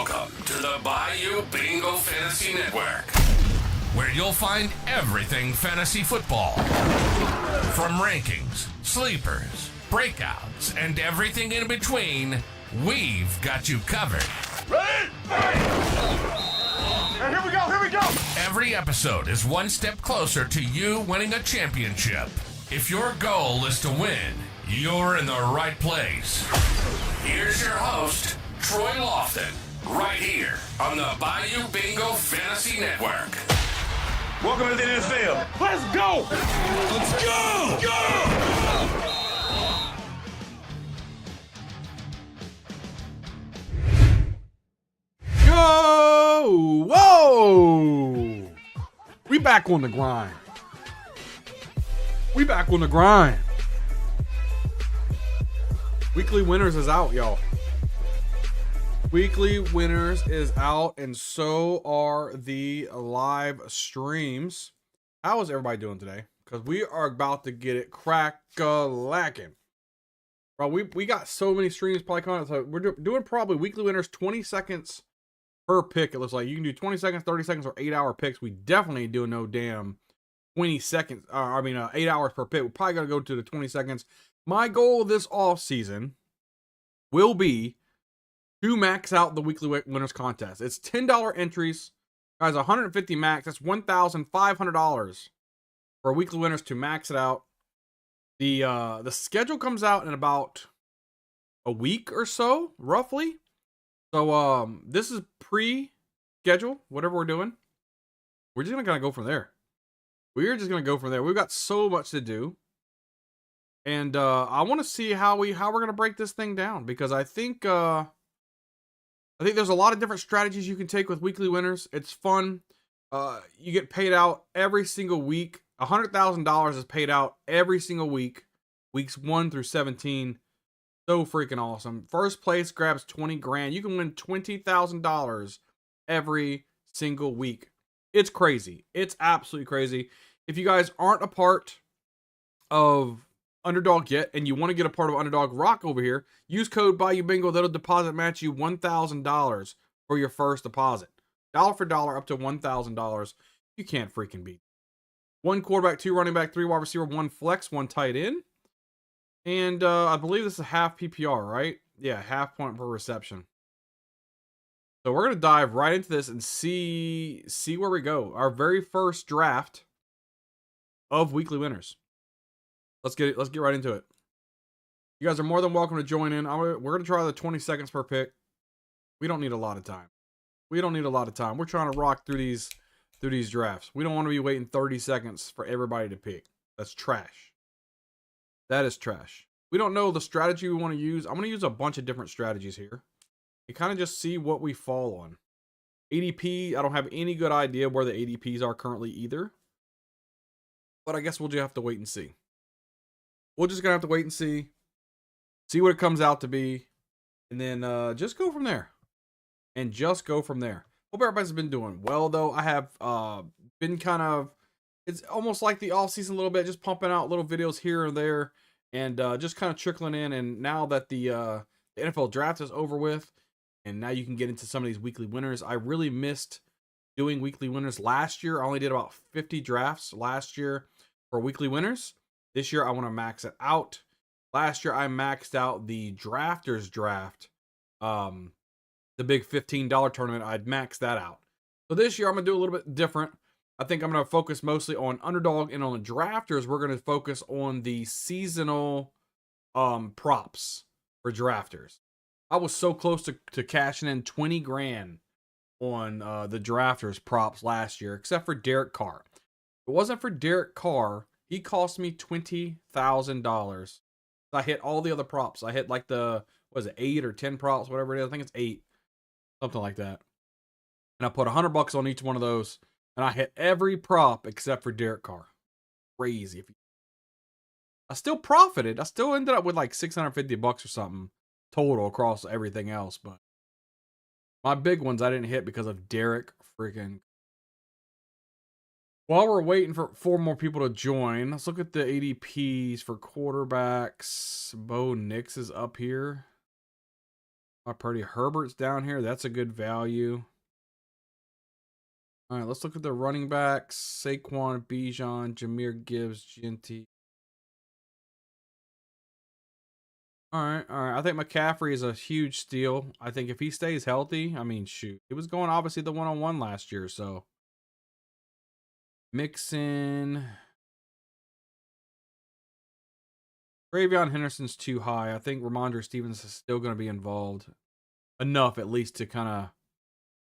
Welcome to the Bayou Bingo Fantasy Network, where you'll find everything fantasy football. From rankings, sleepers, breakouts, and everything in between, we've got you covered. Ready? Hey, here we go! Every episode is one step closer to you winning a championship. If your goal is to win, you're in the right place. Here's your host, Troy Lofton, right here on the Bayou Bingo Fantasy Network. Welcome to the NFL. Let's go! Let's go! Go! Whoa! We back on the grind. Weekly Winners is out, y'all. Weekly Winners is out, and so are the live streams. How is everybody doing today? Because we are about to get it crack-a-lacking. Bro, we got so many streams probably coming out. So we're doing probably Weekly Winners 20 seconds per pick. It looks like you can do 20 seconds, 30 seconds, or 8-hour picks. We definitely ain't doing no damn 20 seconds. 8 hours per pick. We're probably going to go to the 20 seconds. My goal this off season will be to max out the Weekly Winners contest. It's $10 entries. Guys, 150 max. That's $1,500 for Weekly Winners to max it out. The schedule comes out in about a week or so, roughly. So this is pre-schedule, whatever we're doing. We're just gonna go from there. We're just gonna go from there. We've got so much to do. And I want to see how we're gonna break this thing down, because I think there's a lot of different strategies you can take with Weekly Winners. It's fun. You get paid out every single week. $100,000 is paid out every single week, weeks 1 through 17. So freaking awesome. First place grabs 20 grand. You can win $20,000 every single week. It's crazy. It's absolutely crazy. If you guys aren't a part of Underdog yet, and you want to get a part of Underdog, rock over here. Use code BayouBingo. That'll deposit match you $1,000 for your first deposit. Dollar for dollar, up to $1,000. You can't freaking beat. 1 quarterback, 2 running back, 3 wide receiver, 1 flex, 1 tight end. And I believe this is half PPR, right? Yeah, half point per reception. So we're going to dive right into this and see where we go. Our very first draft of Weekly Winners. Let's get right into it. You guys are more than welcome to join in. We're going to try the 20 seconds per pick. We don't need a lot of time. We're trying to rock through these drafts. We don't want to be waiting 30 seconds for everybody to pick. That's trash. That is trash. We don't know the strategy we want to use. I'm going to use a bunch of different strategies here. You kind of just see what we fall on. ADP, I don't have any good idea where the ADPs are currently either. But I guess we'll just have to wait and see. We're just going to have to wait and see what it comes out to be, and then just go from there. Hope everybody's been doing well, though. I have been it's almost like the off season a little bit, just pumping out little videos here and there, and just kind of trickling in. And now that the NFL draft is over with, and now you can get into some of these Weekly Winners. I really missed doing Weekly Winners last year. I only did about 50 drafts last year for Weekly Winners. This year, I want to max it out. Last year, I maxed out the Drafters Draft. The big $15 tournament, I'd maxed that out. So this year, I'm going to do a little bit different. I think I'm going to focus mostly on Underdog, and on the Drafters, we're going to focus on the seasonal props for Drafters. I was so close to cashing in 20 grand on the Drafters props last year, except for Derek Carr. If it wasn't for Derek Carr, he cost me $20,000. I hit all the other props. I hit like 8 or 10 props, whatever it is. I think it's 8, something like that. And I put $100 on each one of those, and I hit every prop except for Derek Carr. Crazy. I still profited. I still ended up with like $650 or something total across everything else, but my big ones I didn't hit because of Derek freaking. While we're waiting for 4 more people to join, let's look at the ADPs for quarterbacks. Bo Nix is up here. Purdy Herbert's down here. That's a good value. All right, let's look at the running backs. Saquon, Bijan, Jahmyr Gibbs, Ginty. All right, all right. I think McCaffrey is a huge steal. I think if he stays healthy, I mean, shoot. He was going obviously the one-on-one last year, so. Mixon. Ravion Henderson's too high. I think Ramondre Stevens is still going to be involved. Enough, at least, to kind of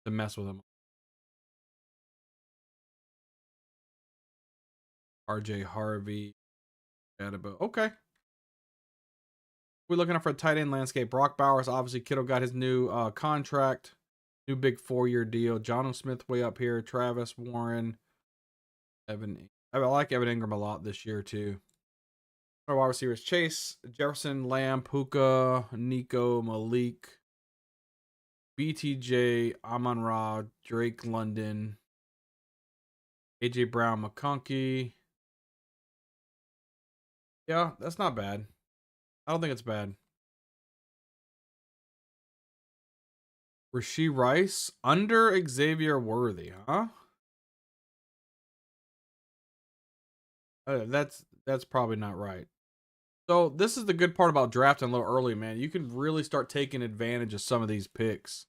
to mess with him. RJ Harvey. Okay. We're looking up for a tight end landscape. Brock Bowers, obviously, Kittle got his new contract. New big 4-year deal. Jonnu Smith way up here. Travis Warren. Evan. I like Evan Ingram a lot this year, too. Our wide receivers: Chase, Jefferson, Lamb, Puka, Nico, Malik, BTJ, Amon-Ra, Drake London, AJ Brown, McConkey. Yeah, that's not bad. I don't think it's bad. Rashee Rice under Xavier Worthy, huh? That's probably not right. So this is the good part about drafting a little early, man. You can really start taking advantage of some of these picks.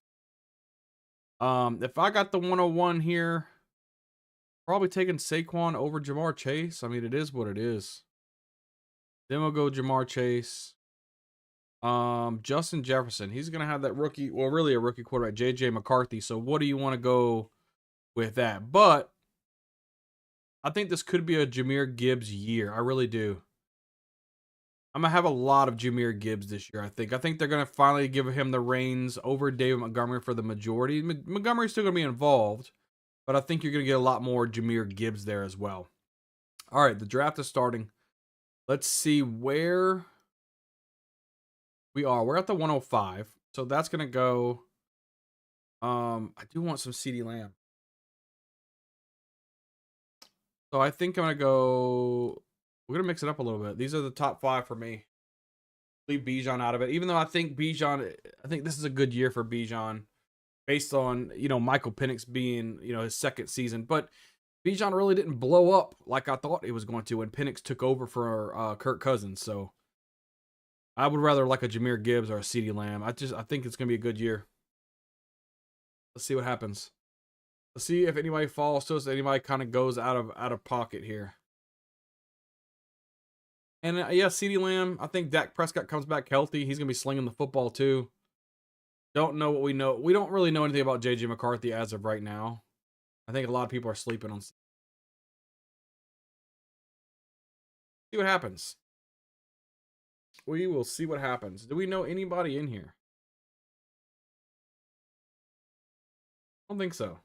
If I got the 101 here, probably taking Saquon over Jamar Chase. I mean, it is what it is. Then we'll go Jamar Chase. Justin Jefferson. He's gonna have that rookie, well, really a rookie quarterback, JJ McCarthy. So what do you want to go with that? But I think this could be a Jahmyr Gibbs year. I really do. I'm gonna have a lot of Jahmyr Gibbs this year. I think they're gonna finally give him the reins over David Montgomery for the majority. Montgomery's still gonna be involved, but I think you're gonna get a lot more Jahmyr Gibbs there as well. All right, the draft is starting. Let's see where we are. We're at the 105, so that's gonna go. I do want some CeeDee Lamb, so I think I'm gonna go. We're gonna mix it up a little bit. These are the top 5 for me. Leave Bijan out of it, even though I think this is a good year for Bijan, based on Michael Penix being his second season. But Bijan really didn't blow up like I thought it was going to when Penix took over for Kirk Cousins. So I would rather like a Jahmyr Gibbs or a CeeDee Lamb. I think it's gonna be a good year. Let's see what happens. Let's see if anybody falls to us. Anybody kind of goes out of pocket here. And yeah, CeeDee Lamb. I think Dak Prescott comes back healthy. He's gonna be slinging the football too. Don't know what we know. We don't really know anything about JJ McCarthy as of right now. I think a lot of people are sleeping on. See what happens. We will see what happens. Do we know anybody in here? I don't think so.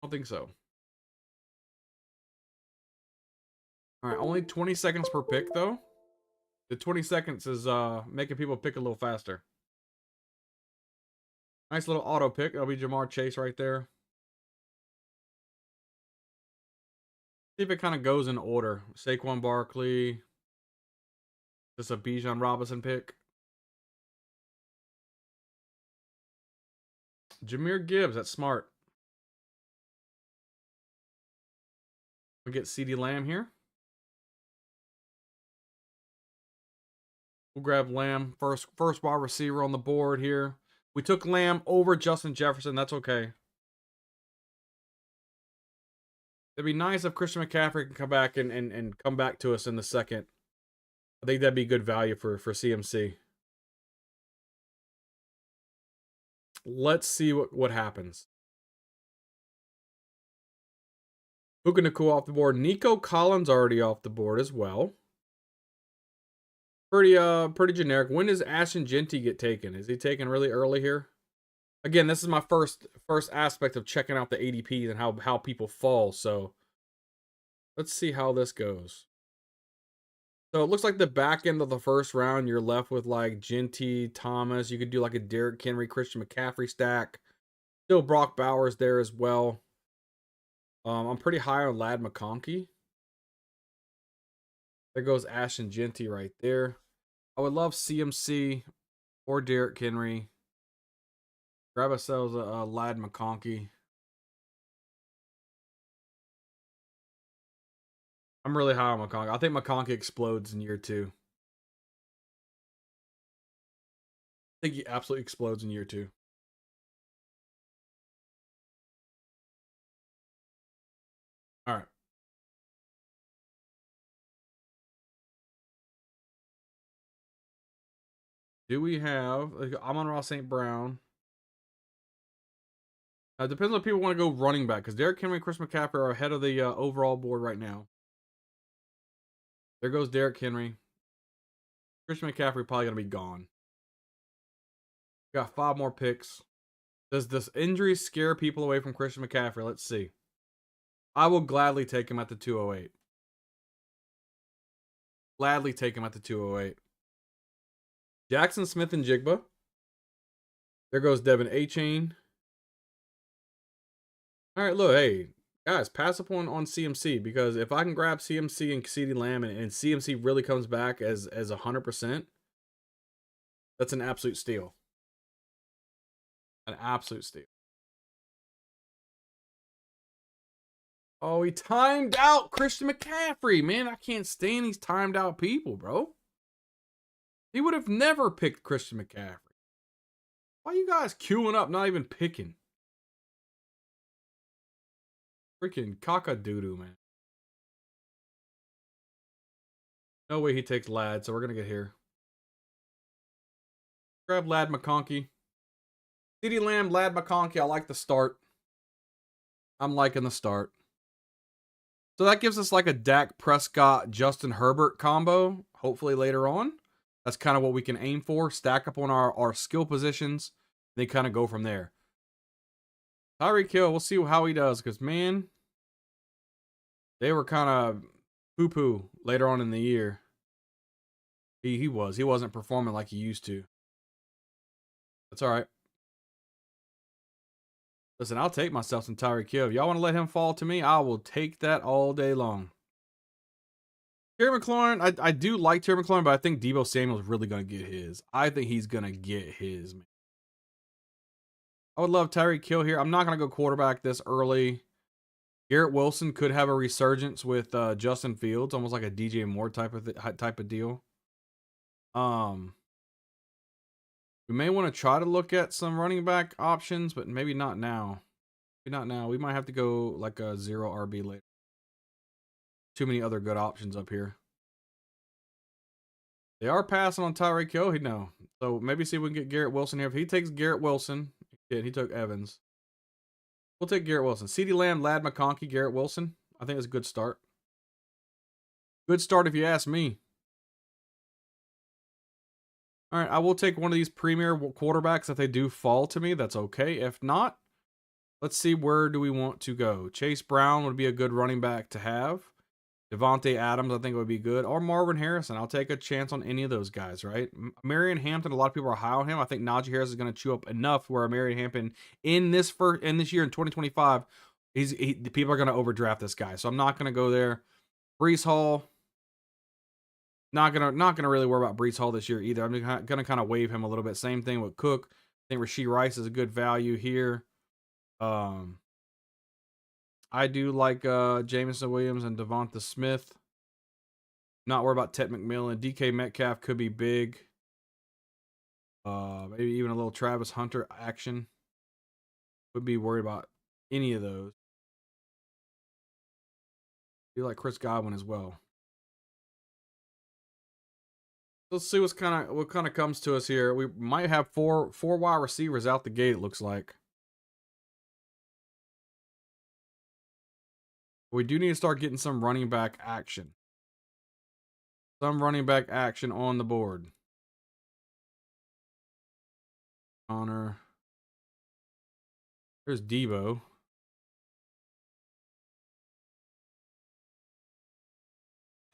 I don't think so. All right, only 20 seconds per pick, though. The 20 seconds is making people pick a little faster. Nice little auto pick. That'll be Jamar Chase right there. See if it kind of goes in order. Saquon Barkley. Just a Bijan Robinson pick. Jahmyr Gibbs, that's smart. We get CeeDee Lamb here. We'll grab Lamb first wide receiver on the board here. We took Lamb over Justin Jefferson. That's okay. It'd be nice if Christian McCaffrey can come back and come back to us in the second. I think that'd be good value for CMC. Let's see what happens. Puka Nacua off the board. Nico Collins already off the board as well. Pretty generic. When does Ashton Genty get taken? Is he taken really early here? Again, this is my first aspect of checking out the ADPs and how people fall. So let's see how this goes. So it looks like the back end of the first round, you're left with like Genty, Thomas. You could do like a Derrick Henry, Christian McCaffrey stack. Still Brock Bowers there as well. I'm pretty high on Lad McConkey. There goes Ashton Genty right there. I would love CMC. or Derrick Henry. Grab ourselves a Lad McConkey. I'm really high on McConkey. I think McConkey explodes in year 2. I think he absolutely explodes in year 2. All right. Do we have Amon-Ra St. Brown? It depends on if people want to go running back because Derrick Henry and Chris McCaffrey are ahead of the overall board right now. There goes Derrick Henry. Christian McCaffrey probably going to be gone. Got 5 more picks. Does this injury scare people away from Christian McCaffrey? Let's see. I will gladly take him at the 208. Gladly take him at the 208. Jackson Smith and Jigba. There goes Devin A-Chain. All right, look, hey, guys, pass up on CMC because if I can grab CMC and CeeDee Lamb and CMC really comes back as 100%, that's an absolute steal. An absolute steal. Oh, he timed out Christian McCaffrey. Man, I can't stand these timed out people, bro. He would have never picked Christian McCaffrey. Why are you guys queuing up, not even picking? Freaking cock-a-doodoo, man. No way he takes Lad, so we're going to get here. Grab Lad McConkey. CeeDee Lamb, Lad McConkey. I like the start. I'm liking the start. So that gives us like a Dak Prescott, Justin Herbert combo, hopefully later on. That's kind of what we can aim for. Stack up on our skill positions. They kind of go from there. Tyreek Hill, we'll see how he does. Because, man, they were kind of poo-poo later on in the year. He wasn't performing like he used to. That's all right. Listen, I'll take myself some Tyreek Hill. If y'all want to let him fall to me, I will take that all day long. Terry McLaurin, I do like Terry McLaurin, but I think Deebo Samuel's really going to get his. I think he's going to get his, man. I would love Tyreek Hill here. I'm not going to go quarterback this early. Garrett Wilson could have a resurgence with Justin Fields, almost like a DJ Moore type of deal. We may want to try to look at some running back options, but maybe not now. Maybe not now. We might have to go like a 0 RB later. Too many other good options up here. They are passing on Tyreek Hill. No. So maybe see if we can get Garrett Wilson here. If he takes Garrett Wilson, he took Evans. We'll take Garrett Wilson. CeeDee Lamb, Lad McConkey, Garrett Wilson. I think it's a good start. Good start if you ask me. All right, I will take one of these premier quarterbacks if they do fall to me. That's okay. If not, let's see, where do we want to go? Chase Brown would be a good running back to have. Devontae Adams, I think, would be good. Or Marvin Harrison. I'll take a chance on any of those guys, right? Marion Hampton, a lot of people are high on him. I think Najee Harris is going to chew up enough where Marion Hampton in this year in 2025, people are going to overdraft this guy. So I'm not going to go there. Breece Hall. Not gonna really worry about Breece Hall this year either. I'm gonna kind of waive him a little bit. Same thing with Cook. I think Rashee Rice is a good value here. I do like Jameson Williams and Devonta Smith. Not worried about Ted McMillan. DK Metcalf could be big. Maybe even a little Travis Hunter action. Would be worried about any of those. I do like Chris Godwin as well. Let's see what kind of comes to us here. We might have four wide receivers out the gate, it looks like. We do need to start getting some running back action. Some running back action on the board. Connor. There's Deebo.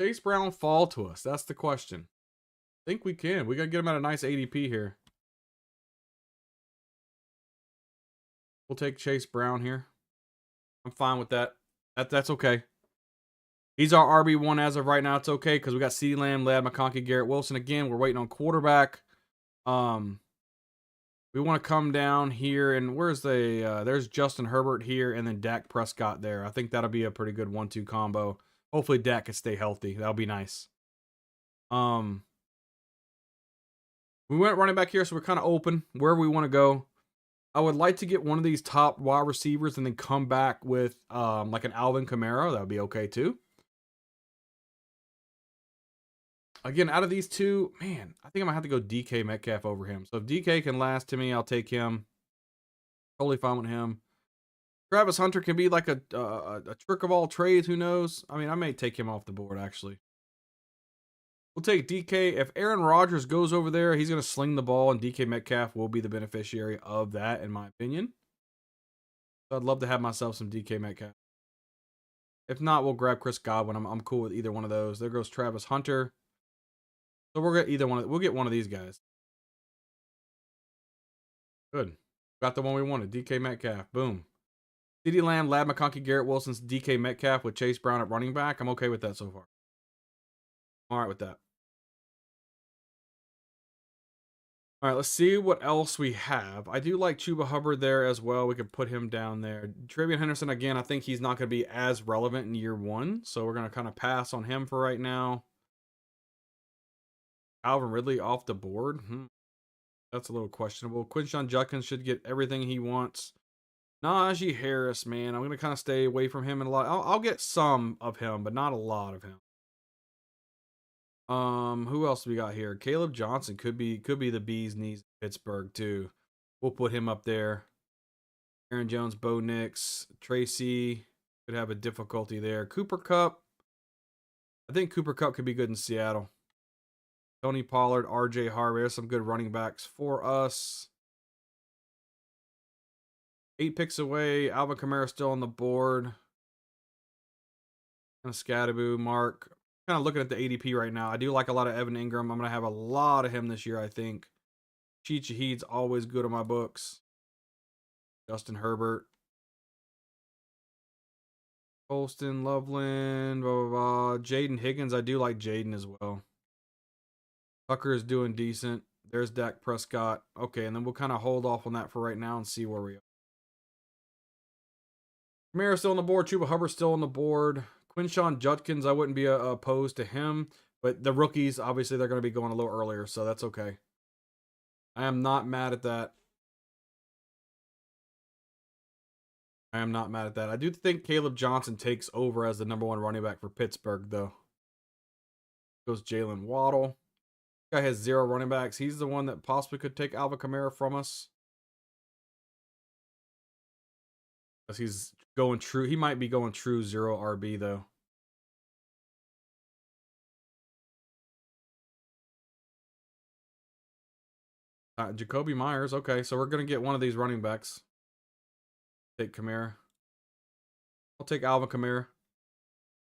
Chase Brown fall to us? That's the question. I think we can. We got to get him at a nice ADP here. We'll take Chase Brown here. I'm fine with that. That's okay. He's our RB1 as of right now. It's okay because we got CeeDee Lamb, Lad McConkey, Garrett Wilson. Again, we're waiting on quarterback. We want to come down here, and where's the there's Justin Herbert here, and then Dak Prescott there. I think that'll be a pretty good 1-2 combo. Hopefully Dak can stay healthy. That'll be nice. We went running back here, so we're kind of open where we want to go. I would like to get one of these top wide receivers and then come back with like an Alvin Kamara. That would be okay too. Again, out of these two, man, I think I'm going to have to go DK Metcalf over him. So if DK can last to me, I'll take him. Totally fine with him. Travis Hunter can be like a trick of all trades. Who knows? I mean, I may take him off the board, actually. We'll take DK. If Aaron Rodgers goes over there, he's going to sling the ball, and DK Metcalf will be the beneficiary of that, in my opinion. So I'd love to have myself some DK Metcalf. If not, we'll grab Chris Godwin. I'm cool with either one of those. There goes Travis Hunter. So we'll get either one. We'll get one of these guys. Good. Got the one we wanted. DK Metcalf. Boom. CeeDee Lamb, Lad McConkey, Garrett Wilson's DK Metcalf with Chase Brown at running back. I'm okay with that so far. All right with that. All right, let's see what else we have. I do like Chuba Hubbard there as well. We could put him down there. Travion Henderson, again, I think he's not going to be as relevant in year one. So we're going to kind of pass on him for right now. Calvin Ridley off the board. That's a little questionable. Quinshon Judkins should get everything he wants. Najee Harris, man. I'm going to kind of stay away from him in a lot. I'll get some of him, but not a lot of him. Who else do we got here? Caleb Johnson could be the bee's knees in Pittsburgh too. We'll put him up there. Aaron Jones, Bo Nix, Tracy could have a difficulty there. Cooper Kupp. I think Cooper Kupp could be good in Seattle. Tony Pollard, RJ Harvey. There's some good running backs for us. 8 picks away. Alvin Kamara still on the board. Kind of Scattaboo, Mark. Kind of looking at the ADP right now. I do like a lot of Evan Ingram. I'm going to have a lot of him this year, I think. Cheat Shahid's always good on my books. Justin Herbert. Colston, Loveland, blah, blah, blah. Jaden Higgins. I do like Jaden as well. Tucker is doing decent. There's Dak Prescott. Okay, and then we'll kind of hold off on that for right now and see where we are. Kamara still on the board. Chuba Hubbard still on the board. Quinshon Judkins, I wouldn't be opposed to him. But the rookies, obviously, they're going to be going a little earlier, so that's okay. I am not mad at that. I do think Caleb Johnson takes over as the #1 running back for Pittsburgh, though. Goes Jalen Waddle. Guy has 0 running backs. He's the one that possibly could take Alvin Kamara from us. Because he's going true. He might be going true 0 RB, though. Jacoby Myers. Okay, so we're going to get one of these running backs. Take Kamara. I'll take Alvin Kamara.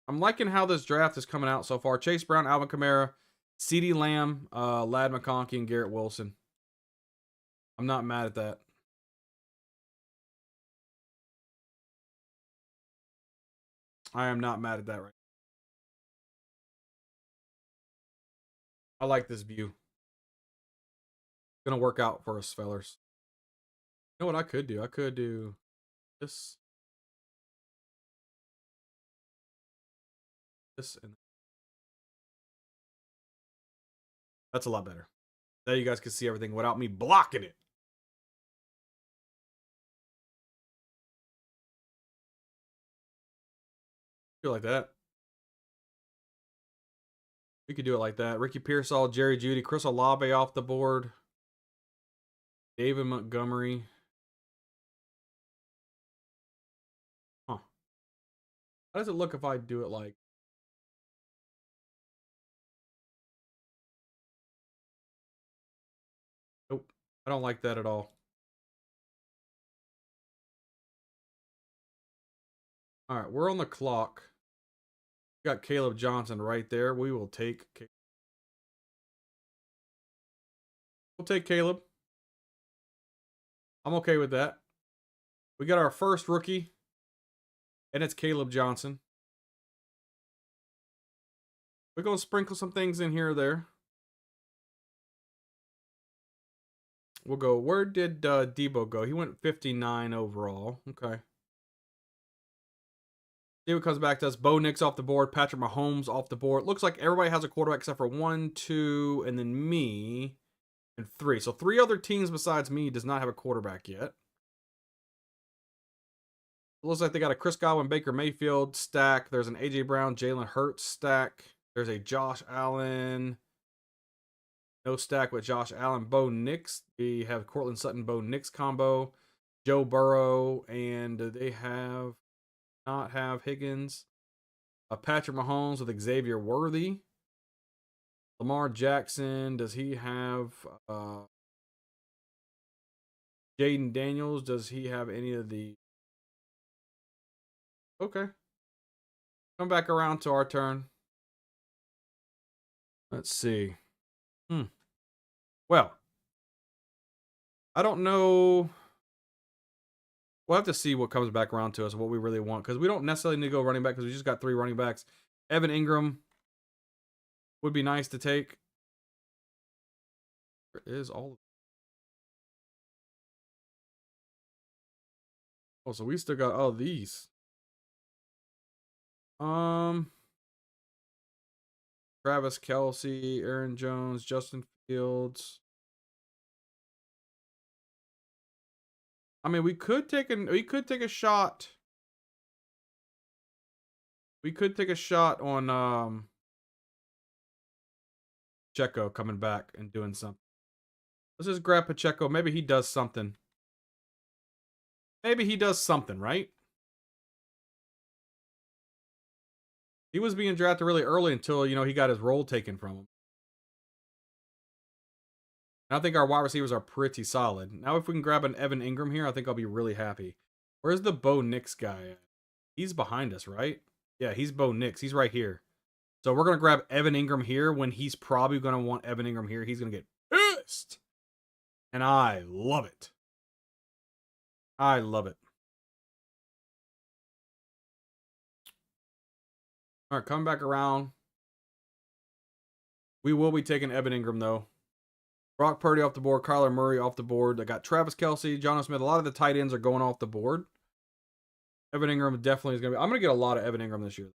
I'm liking how this draft is coming out so far. Chase Brown, Alvin Kamara, CeeDee Lamb, Lad McConkey, and Garrett Wilson. I'm not mad at that. I am not mad at that right now. I like this view. Gonna work out for us, fellers. You know what I could do? I could do this. This and that's a lot better. Now you guys can see everything without me blocking it. Feel like that. We could do it like that. Ricky Pearsall, Jerry Jeudy, Chris Olave off the board. David Montgomery. Huh. How does it look if I do it like? Nope. I don't like that at all. All right, we're on the clock. We got Caleb Johnson right there. We will take. We'll take Caleb. I'm okay with that. We got our first rookie, and it's Caleb Johnson. We're going to sprinkle some things in here or there. We'll go. Where did Debo go? He went 59 overall. Okay. See what comes back to us. Bo Nix off the board. Patrick Mahomes off the board. Looks like everybody has a quarterback except for 1, 2, and then me, and 3. So 3 other teams besides me does not have a quarterback yet. It looks like they got a Chris Godwin, Baker Mayfield stack. There's an AJ Brown, Jalen Hurts stack. There's a Josh Allen. No stack with Josh Allen. Bo Nix. We have Cortland Sutton, Bo Nix combo. Joe Burrow, and they have not have Higgins. Patrick Mahomes with Xavier Worthy. Lamar Jackson, does he have Jaden Daniels? Does he have any of the... Okay. Come back around to our turn. Let's see. Well, I don't know. We'll have to see what comes back around to us, what we really want, because we don't necessarily need to go running back because we just got 3 running backs. Evan Ingram would be nice to take. There is all. Oh, so we still got all these. Travis Kelce, Aaron Jones, Justin Fields. I mean, we could take a shot. We could take a shot on Pacheco coming back and doing something. Let's just grab Pacheco. Maybe he does something. Maybe he does something, right? He was being drafted really early until, he got his role taken from him. And I think our wide receivers are pretty solid. Now, if we can grab an Evan Ingram here, I think I'll be really happy. Where's the Bo Nix guy at? He's behind us, right? Yeah, he's Bo Nix. He's right here. So we're going to grab Evan Ingram here when he's probably going to want Evan Ingram here. He's going to get pissed. And I love it. I love it. All right, come back around. We will be taking Evan Ingram, though. Brock Purdy off the board. Kyler Murray off the board. I got Travis Kelce, Jonathan Smith. A lot of the tight ends are going off the board. Evan Ingram definitely is going to be... I'm going to get a lot of Evan Ingram this year.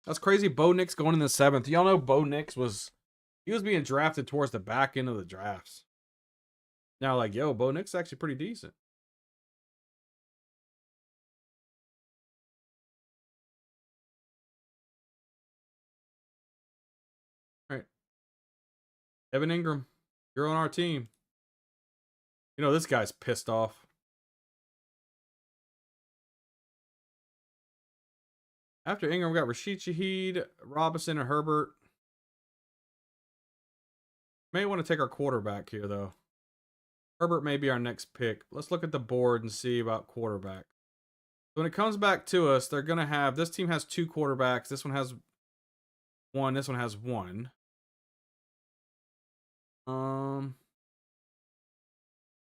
That's crazy. Bo Nix going in the 7th. Y'all know Bo Nix was... He was being drafted towards the back end of the drafts. Now, like, yo, Bo Nix is actually pretty decent. All right. Evan Ingram, you're on our team. You know, this guy's pissed off. After Ingram, we got Rashid Shaheed, Robinson, and Herbert. May want to take our quarterback here, though. Herbert may be our next pick. Let's look at the board and see about quarterback. When it comes back to us, they're going to have... This team has 2 quarterbacks. This one has 1. This one has 1.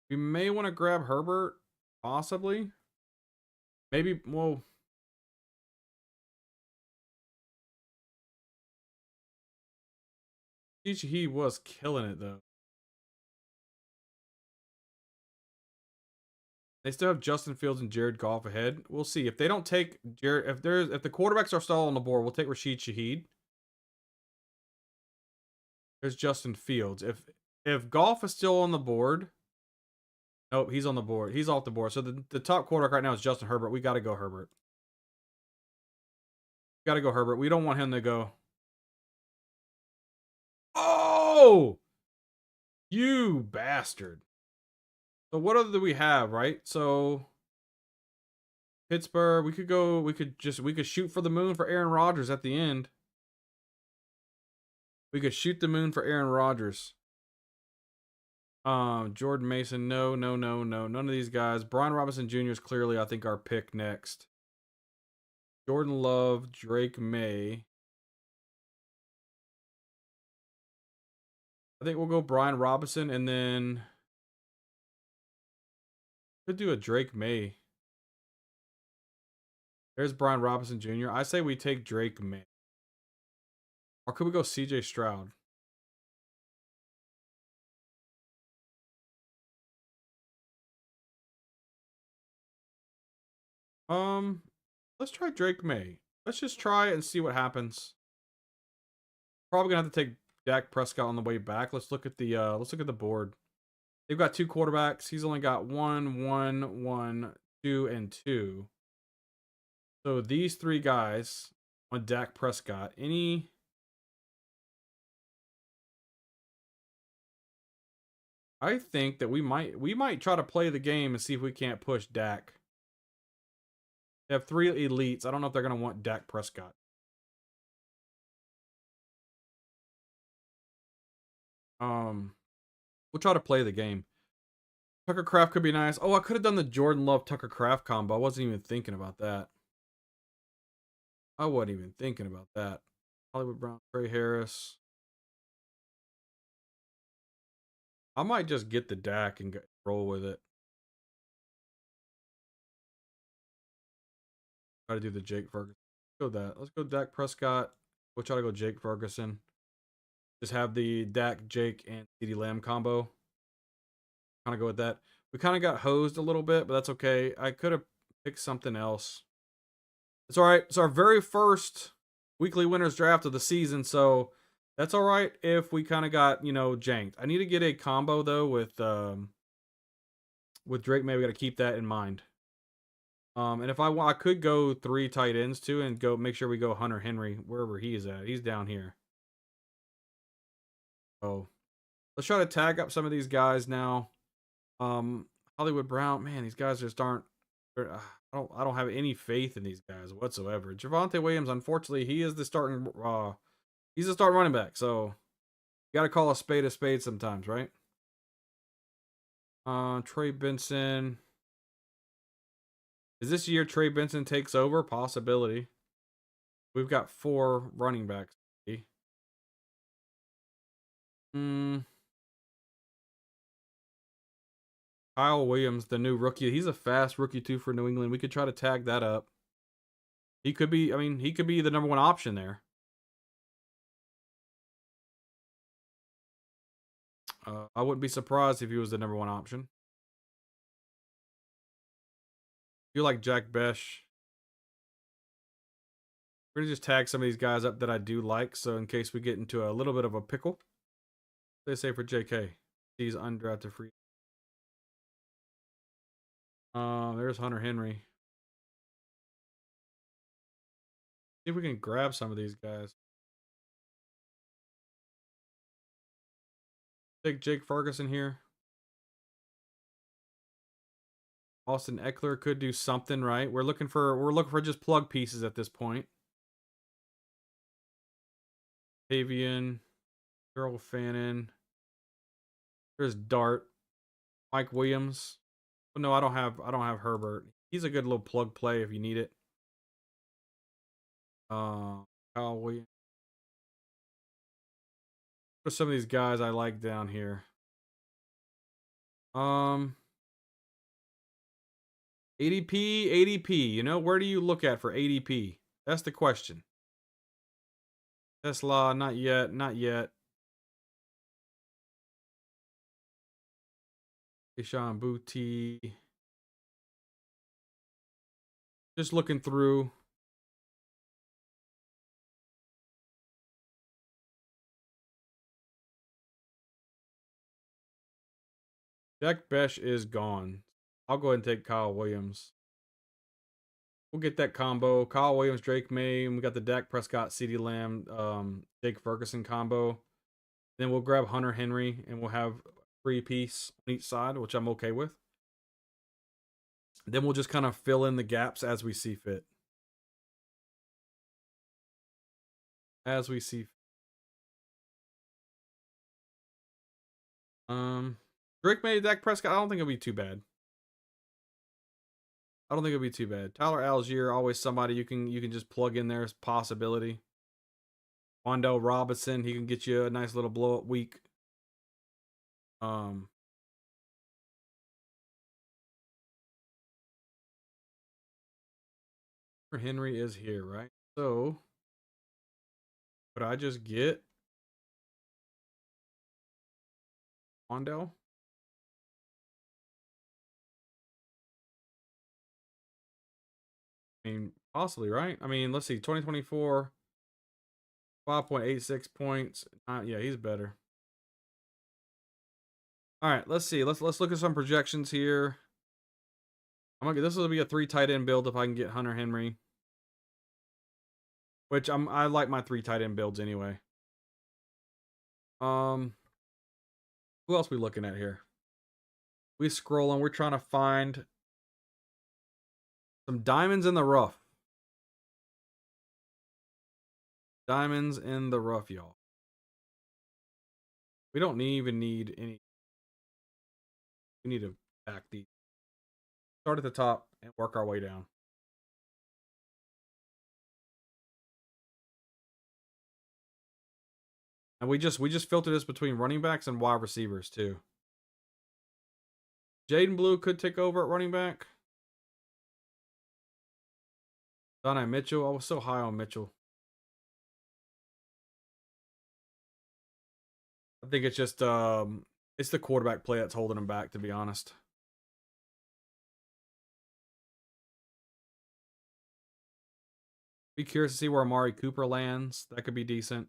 We may want to grab Herbert, possibly. Maybe, well... He was killing it, though. They still have Justin Fields and Jared Goff ahead. We'll see. If they don't take Jared... If the quarterbacks are still on the board, we'll take Rashid Shaheed. There's Justin Fields. If Goff is still on the board... Nope, he's on the board. He's off the board. So the top quarterback right now is Justin Herbert. We got to go Herbert. Got to go Herbert. We don't want him to go... Oh! You bastard. So what other do we have, right? So Pittsburgh, we could shoot for the moon for Aaron Rodgers at the end. We could shoot the moon for Aaron Rodgers. Jordan Mason, no. None of these guys. Brian Robinson Jr. is clearly, I think, our pick next. Jordan Love, Drake May. I think we'll go Brian Robinson and then could do a Drake May. There's Brian Robinson Jr. I say we take Drake May. Or could we go CJ Stroud? Let's try Drake May. Let's just try it and see what happens. Probably gonna have to take Dak Prescott on the way back. Let's look at the board. They've got 2 quarterbacks. He's only got 1, 2, and 2. So these 3 guys on Dak Prescott. I think that we might try to play the game and see if we can't push Dak. They have 3 elites. I don't know if they're gonna want Dak Prescott. We'll try to play the game. Tucker Craft could be nice. Oh, I could have done the Jordan Love Tucker Craft combo. I wasn't even thinking about that. I wasn't even thinking about that. Hollywood Brown, Trey Harris. I might just get the Dak and roll with it. Try to do the Jake Ferguson. Let's go that. Let's go Dak Prescott. We'll try to go Jake Ferguson. Just have the Dak, Jake, and CeeDee Lamb combo. Kind of go with that. We kind of got hosed a little bit, but that's okay. I could have picked something else. It's all right. It's our very first weekly winners draft of the season, so that's all right if we kind of got, janked. I need to get a combo though with Drake. Maybe got to keep that in mind. And if I could go 3 tight ends too, and go make sure we go Hunter Henry wherever he is at. He's down here. Oh, let's try to tag up some of these guys now. Hollywood Brown, man, these guys just aren't. I don't have any faith in these guys whatsoever. Javonte Williams, unfortunately, he's the starting running back. So you got to call a spade sometimes, right? Trey Benson. Is this year Trey Benson takes over? Possibility. We've got 4 running backs. Kyle Williams, the new rookie. He's a fast rookie too for New England. We could try to tag that up. He could be the number 1 option there. I wouldn't be surprised if he was the number 1 option. You like Jack Besh. We're gonna just tag some of these guys up that I do like, so in case we get into a little bit of a pickle. They say for JK. He's undrafted free. There's Hunter Henry. See if we can grab some of these guys. Take Jake Ferguson here. Austin Eckler could do something, right? We're looking for just plug pieces at this point. Tavian, Earl Fannin. There's Dart, Mike Williams. Oh, no, I don't have Herbert. He's a good little plug play if you need it. Kyle Williams. What are some of these guys I like down here? ADP. Where do you look at for ADP? That's the question. Tesla, not yet. Ishan Booty. Just looking through. Jack Besh is gone. I'll go ahead and take Kyle Williams. We'll get that combo. Kyle Williams, Drake May, and we got the Dak Prescott, CeeDee Lamb, Jake Ferguson combo. Then we'll grab Hunter Henry, and we'll have 3 piece on each side, which I'm okay with. Then we'll just kind of fill in the gaps as we see fit. Drake May, Dak Prescott. I don't think it'll be too bad. Tyler Algier, always somebody you can just plug in there as possibility. Wandell Robinson, he can get you a nice little blow up week. Henry is here, right? So, would I just get Wandell? I mean, possibly, right? I mean, let's see, 2024, 5.86 points. Yeah, he's better. All right, let's see. Let's look at some projections here. This will be a 3 tight end build if I can get Hunter Henry. Which I like my 3 tight end builds anyway. Who else we looking at here? We scrolling, we're trying to find some diamonds in the rough. Diamonds in the rough, y'all. We don't even need any. We need to back these. Start at the top and work our way down. And we just filter this between running backs and wide receivers too. Jaden Blue could take over at running back. Donnie Mitchell. I was so high on Mitchell. I think it's just it's the quarterback play that's holding him back, to be honest. Be curious to see where Amari Cooper lands. That could be decent.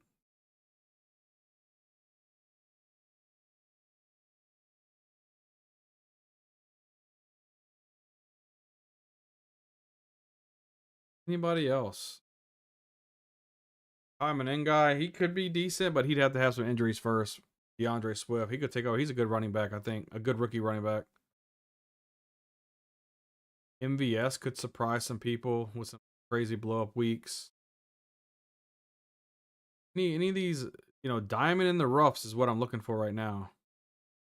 Anybody else? I'm an end guy. He could be decent, but he'd have to have some injuries first. DeAndre Swift. He could take over. He's a good running back, I think. A good rookie running back. MVS could surprise some people with some crazy blow up weeks. Any of these, diamond in the roughs is what I'm looking for right now.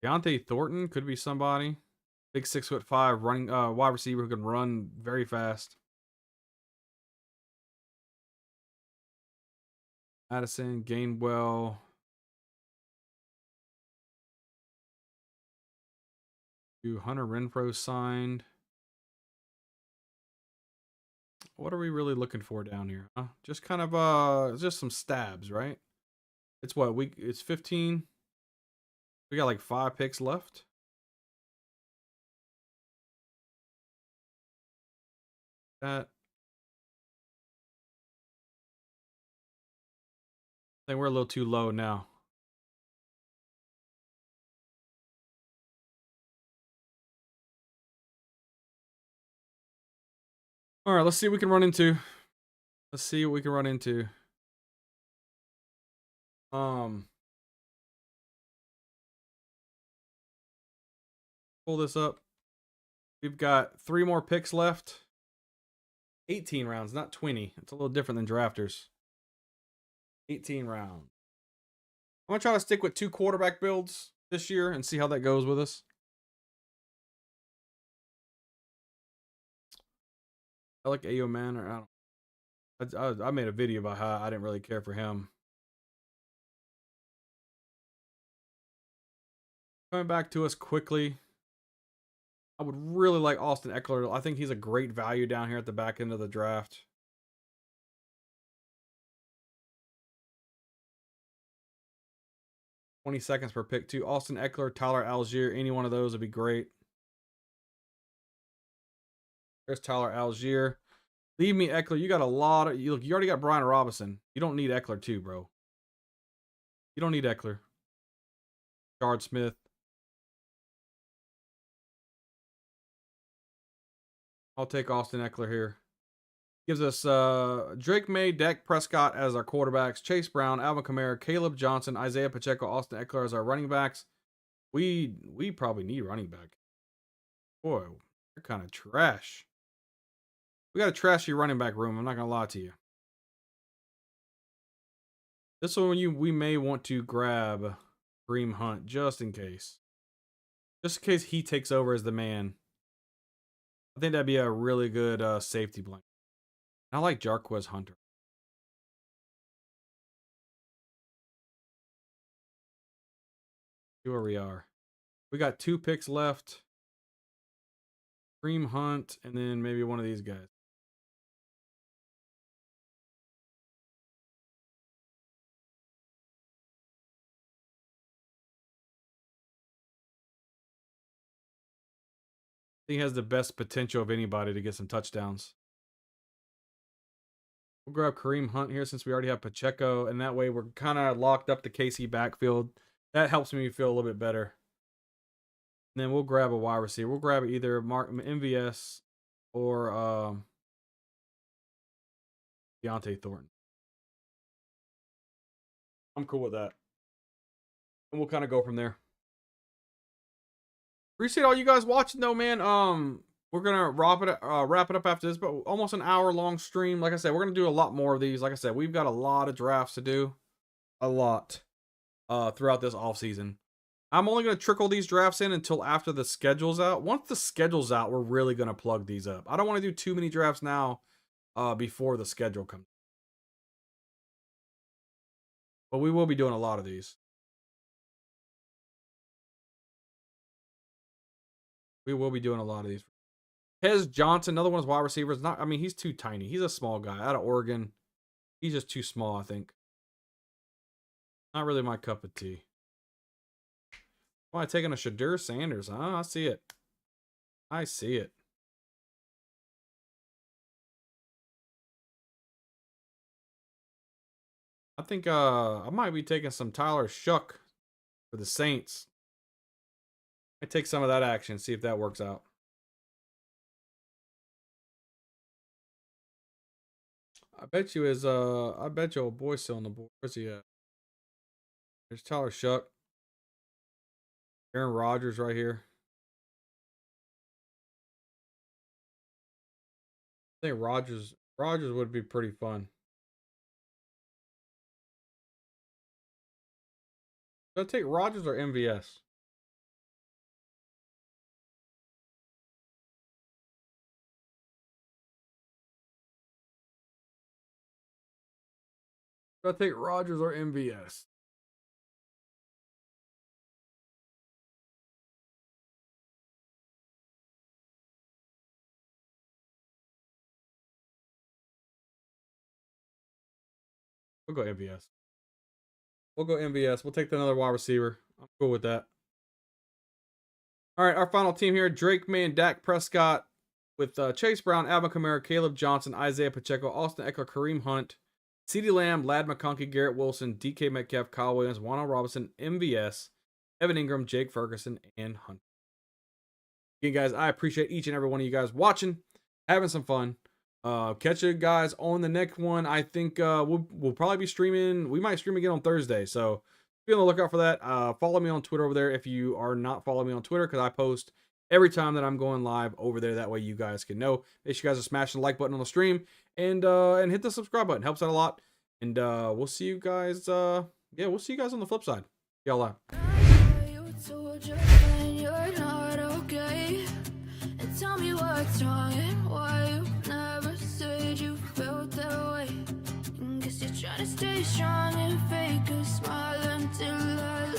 Deontay Thornton could be somebody. Big 6'5" running wide receiver who can run very fast. Addison, Gainwell. Hunter Renfro signed. What are we really looking for down here? Just kind of just some stabs, right? It's it's 15. We got like 5 picks left. That I think we're a little too low now. All right, let's see what we can run into. Let's see what we can run into. Pull this up. We've got 3 more picks left. 18 rounds, not 20. It's a little different than drafters. 18 rounds. I'm going to try to stick with 2 quarterback builds this year and see how that goes with us. I like Ayo Manor. I made a video about how I didn't really care for him. Coming back to us quickly. I would really like Austin Eckler. I think he's a great value down here at the back end of the draft. $20 seconds per pick too. Austin Eckler, Tyler Algier, any one of those would be great. There's Tyler Algier. Leave me Eckler. You got a lot of you already got Brian Robinson. You don't need Eckler too, bro. You don't need Eckler. Jard Smith. I'll take Austin Eckler here. Gives us Drake May, Dak Prescott as our quarterbacks, Chase Brown, Alvin Kamara, Caleb Johnson, Isaiah Pacheco, Austin Eckler as our running backs. We probably need running back. Boy, they're kind of trash. We got a trashy running back room. I'm not gonna lie to you. This one we may want to grab Kareem Hunt just in case. Just in case he takes over as the man. I think that'd be a really good safety blanket. I like Jarquez Hunter. See where we are. We got 2 picks left. Kareem Hunt, and then maybe one of these guys. He has the best potential of anybody to get some touchdowns. We'll grab Kareem Hunt here since we already have Pacheco, and that way we're kind of locked up the KC backfield. That helps me feel a little bit better. And then we'll grab a wide receiver. We'll grab either Mark MVS or Deontay Thornton. I'm cool with that. And we'll kind of go from there. Appreciate all you guys watching though, man. We're gonna wrap it up after this, but almost an hour long stream. Like I said, we're gonna do a lot more of these. Like I said, we've got a lot of drafts to do. A lot. Throughout this off season. I'm only gonna trickle these drafts in until after the schedule's out. Once the schedule's out, we're really gonna plug these up. I don't want to do too many drafts now, before the schedule comes. But we will be doing a lot of these. We will be doing a lot of these. Hez Johnson, another one is wide receivers. Not, I mean, he's too tiny. He's a small guy out of Oregon. He's just too small, I think. Not really my cup of tea. Why taking a Shadur Sanders? Huh? I see it. I see it. I think I might be taking some Tyler Shuck for the Saints. I take some of that action, see if that works out. I bet you old boy's still on the board. Where's he at? There's Tyler Shuck. Aaron Rodgers right here. I think Rodgers would be pretty fun. Should I take Rodgers or MVS? Should I take Rodgers or MVS? We'll go MVS. We'll go MVS. We'll take another wide receiver. I'm cool with that. All right, our final team here: Drake May and Dak Prescott, with Chase Brown, Alvin Kamara, Caleb Johnson, Isaiah Pacheco, Austin Eckler, Kareem Hunt, CeeDee Lamb, Lad McConkey, Garrett Wilson, DK Metcalf, Kyle Williams, Wan'Dale Robinson, MVS, Evan Ingram, Jake Ferguson, and Hunt. Again, guys, I appreciate each and every one of you guys watching, having some fun. Catch you guys on the next one. I think we'll probably be streaming. We might stream again on Thursday, so be on the lookout for that. Follow me on Twitter over there if you are not following me on Twitter, because I post every time that I'm going live over there. That way you guys can know. Make sure you guys are smashing the like button on the stream and hit the subscribe button. Helps out a lot. And we'll see you guys. We'll see you guys on the flip side. Y'all out. Tell me what's wrong and why you never said you felt that way. Guess you're trying to stay strong and fake a smile until I